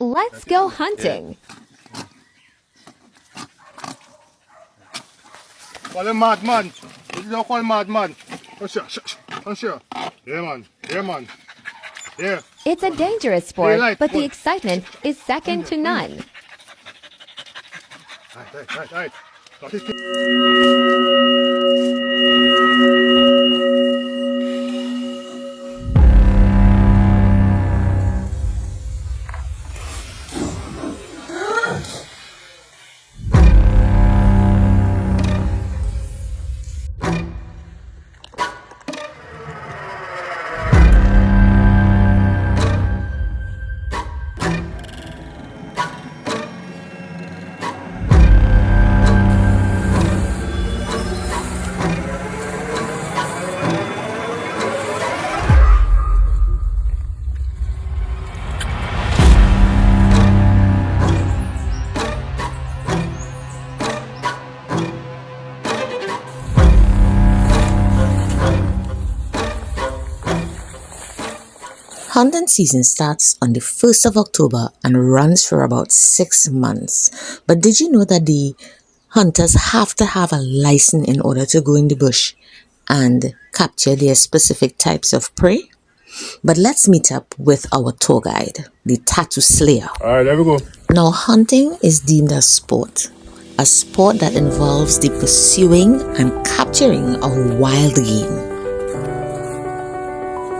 Let's go hunting. Call him madman. This is how call madman. Come here. Yeah, man. Yeah, man. Yeah. It's a dangerous sport, Daylight, but the boy. excitement is second to none. Right. Got it. Hunting season starts on the 1st of October and runs for about 6 months. But did you know that the hunters have to have a license in order to go in the bush and capture their specific types of prey? But let's meet up with our tour guide, the Tattoo Slayer. Alright, there we go. Now, hunting is deemed a sport that involves the pursuing and capturing of wild game.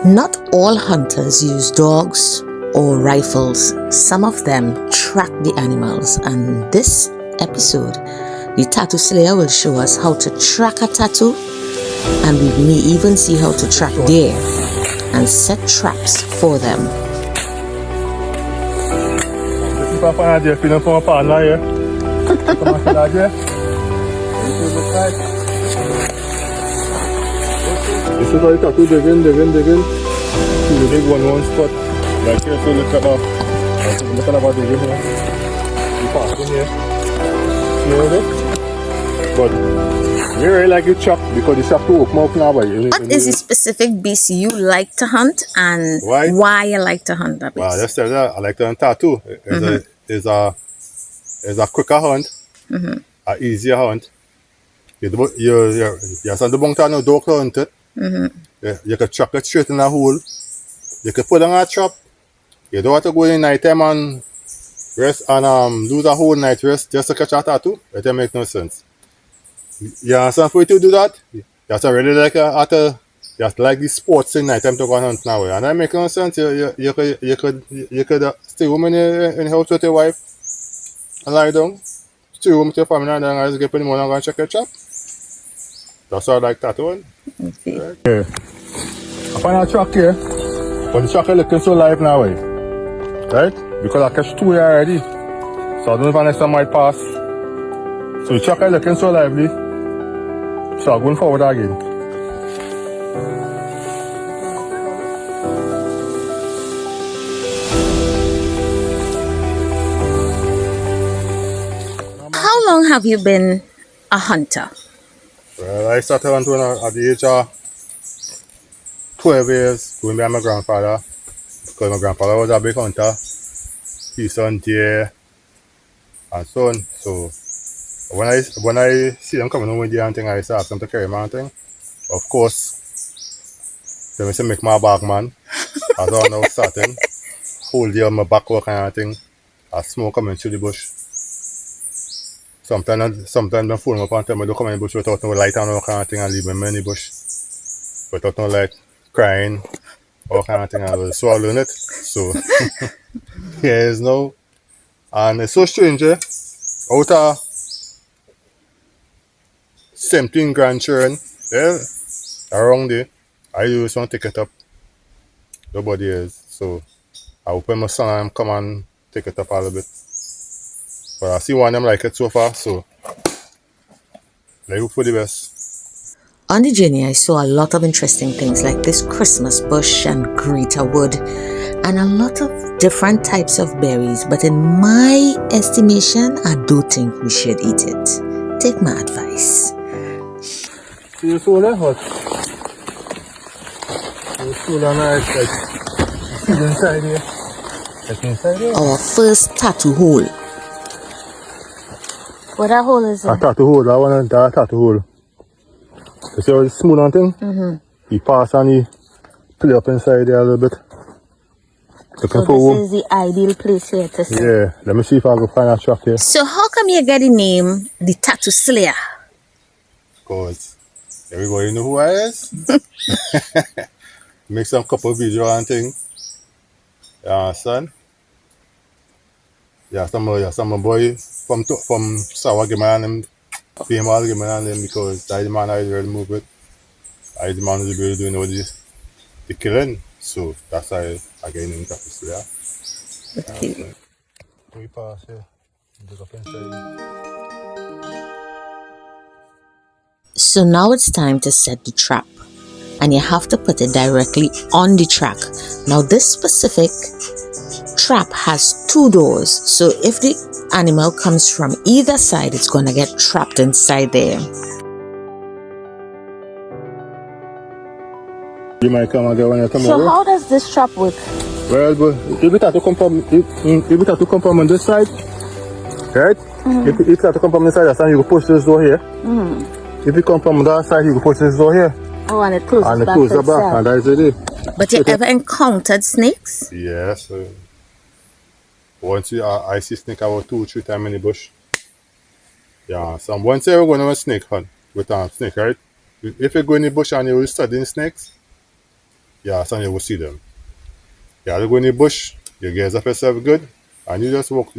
Not all hunters use dogs or rifles. Some of them track the animals, and this episode, the Tattoo Slayer will show us how to track a tattoo, and we may even see how to track deer and set traps for them. This is how you tattoo digging. See the big one spot. Like here, so look at that. Look at about digging here. You pass in here. See it? But we really like you chop because you have to open up now. What is the specific beast you like to hunt, and why you like to hunt that beast? Well, let's tell you that. I like to hunt tattoo. It's a quicker hunt, an easier hunt. You send the bong to no dog to hunt it. You can trap it straight in a hole. You can put on a trap. You don't have to go in night time and rest and lose a whole night rest just to catch a tattoo. It don't make no sense. You understand for you to do that? You have to really like you have to like the sports in night time to go and hunt now. And that make no sense. You could stay home in the house with your wife and lie down. Stay home with your family and then just get in the morning and go and check your trap. That's how I like tattooing. Okay. Right. Yeah. I find a track here, but the track is looking so live now, right? Because I catch two here already, so I don't know if next time might pass. So the track is looking so lively, so I'm going forward again. How long have you been a hunter? Well, I started hunting at the age of 12 years, going by my grandfather, because my grandfather was a big hunter. He son deer and so on. So when I see them coming home with deer and thing, I used to ask them to carry my thing. Of course, they used to make my bag man. As I was starting, hold deer on my back work kind of thing. I smoke coming through the bush. Sometimes they phone me up and tell me to come in the bush without no light and all kind of thing and leave me in the bush. Without no light, crying, all kind of thing. I was swallowing it. So, here is now. And it's so strange, out of 17 grandchildren, around there, I used to take it up. Nobody is. So, I open my son and come and take it up a little bit. But I see one of them like it so far, so I hope for the best. On the journey, I saw a lot of interesting things like this Christmas bush and Greta wood and a lot of different types of berries. But in my estimation, I don't think we should eat it. Take my advice. See the solar hot? The solar nice, like, see inside here. Our first tattoo hole. What that hole is A tattoo hole, that tattoo hole. You see how it's smooth and thing? Mm-hmm. He pass and he play up inside there a little bit. Looking for This is the ideal place here to sit. Yeah, let me see if I can find a track here. So how come you get the name the Tattoo Slayer? Because everybody know who I is. Make some couple video and thing. You understand? Some boy from Sawa give me and them famous give me and them because I the man I really move it. I the man who's really doing all the killing. So that's why I get in Tattoo Slayer. Okay. We pass here. Look up inside. So now it's time to set the trap, and you have to put it directly on the track. Now this specific trap has 2 doors, so if the animal comes from either side, it's going to get trapped inside there. You might come again when you come over. So how does this trap work? Well, but if it has to come from on this side, right? If it has to come from this side, that's why you can push this door here. If it come from the other side, you can push this door here. Oh, and it closes And it back closes to back, itself. and that's it. But you ever encountered snakes? Yes. Once I see snake about 2-3 times in the bush. Yeah, once you're going on a snake hunt with a snake, right? If you go in the bush and you're studying snakes, yeah, you will see them. You have to go in the bush, you gaze up yourself good, and you just walk,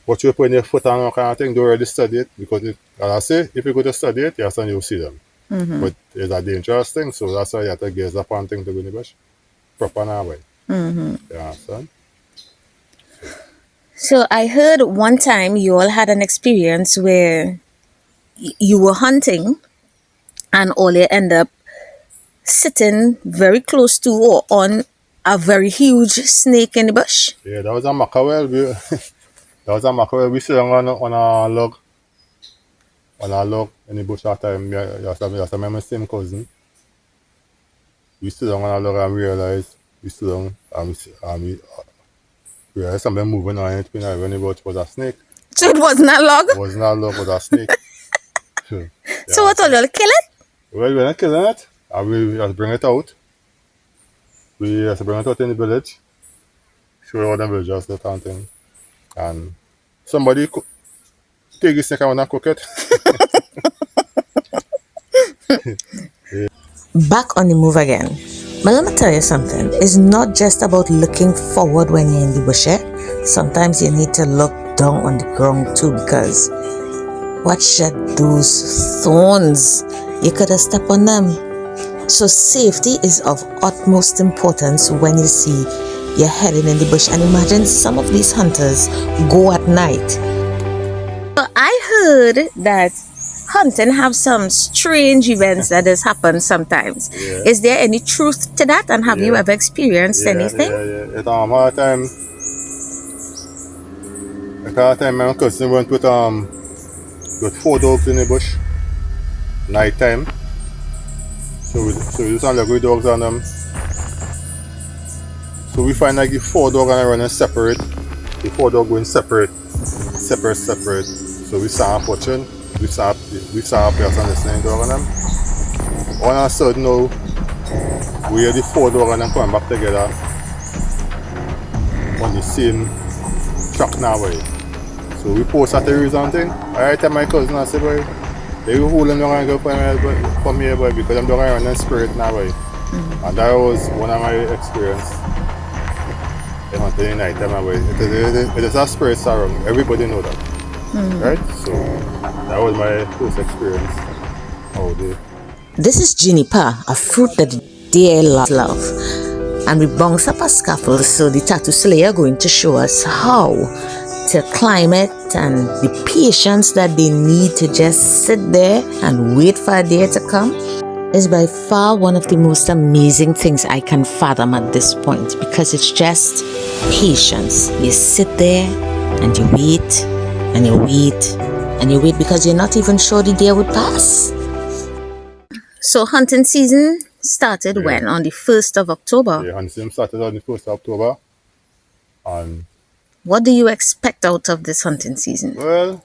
what you put in your foot and all kind of thing, don't really study it, because as I say, if you go to study it, yes, and you'll see them. But it's a dangerous thing, so that's why you have to gaze up on things to go in the bush. Proper now way. You understand? So I heard one time you all had an experience where you were hunting and all you end up sitting very close to or on a very huge snake in the bush. Yeah, that was a mackerel. We sit on a log. On a log in the bush that time. That's my same cousin. We sit on a log and realize we sit down and we realize something moving on it. When I went about it was a snake. So it wasn't a log? It wasn't a log, it was a snake. So what all you all kill it? Well, we're not killing it. And we just bring it out. We just bring it out in the village. Show all the villagers that kind of thing. And somebody take the snake and wanna cook it. Back on the move again. But let me tell you something. It's not just about looking forward when you're in the bush. Sometimes you need to look down on the ground too, because watch those thorns. You could have stepped on them. So safety is of utmost importance when you see you're heading in the bush. And imagine some of these hunters go at night. So I heard that hunting have some strange events that has happened sometimes. Yeah. Is there any truth to that? And have you ever experienced anything? Yeah. At a time my cousin went with 4 dogs in the bush. Night time. So we just have like dogs on them. So we find like the 4 dogs and running separate. The 4 dogs going separate. So we start watching. We start person listening dog on them. All of a sudden now, we hear the 4 dogs and them coming back together on the same track now way. So we post at the reason thing. I tell my cousin, I say, boy, they go holding down and go from here, boy, because I'm doing running spirit now way. And that was one of my experience. They hunting in night time way. It is a spirit around. Everybody know that. Right? So that was my first experience all day. This is juniper, a fruit that the deer love. And we bounce up a scaffold, so the Tattoo Slayer going to show us how to climb it and the patience that they need to just sit there and wait for a deer to come is by far one of the most amazing things I can fathom at this point, because it's just patience. You sit there and you wait and you wait and you wait because you're not even sure the deer would pass. So hunting season started when? On the 1st of October? Yeah, hunting season started on the 1st of October. And What do you expect out of this hunting season? well,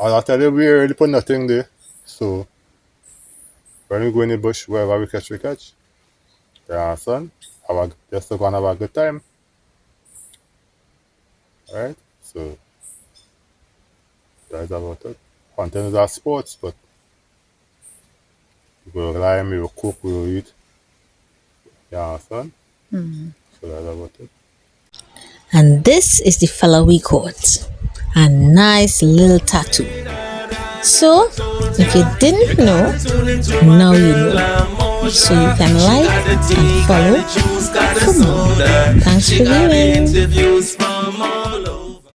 I'll tell you, we really put nothing there. So when we go in the bush, wherever we catch, we catch. You understand? Just to go and have a good time. Right? So that's about it. Hunting is our sports, but we will climb, we will cook, we will eat. You understand? So that's about it. And this is the fella we caught. A nice little tattoo. So, if you didn't know, now you know. So you can like and follow for more. Thanks for viewing.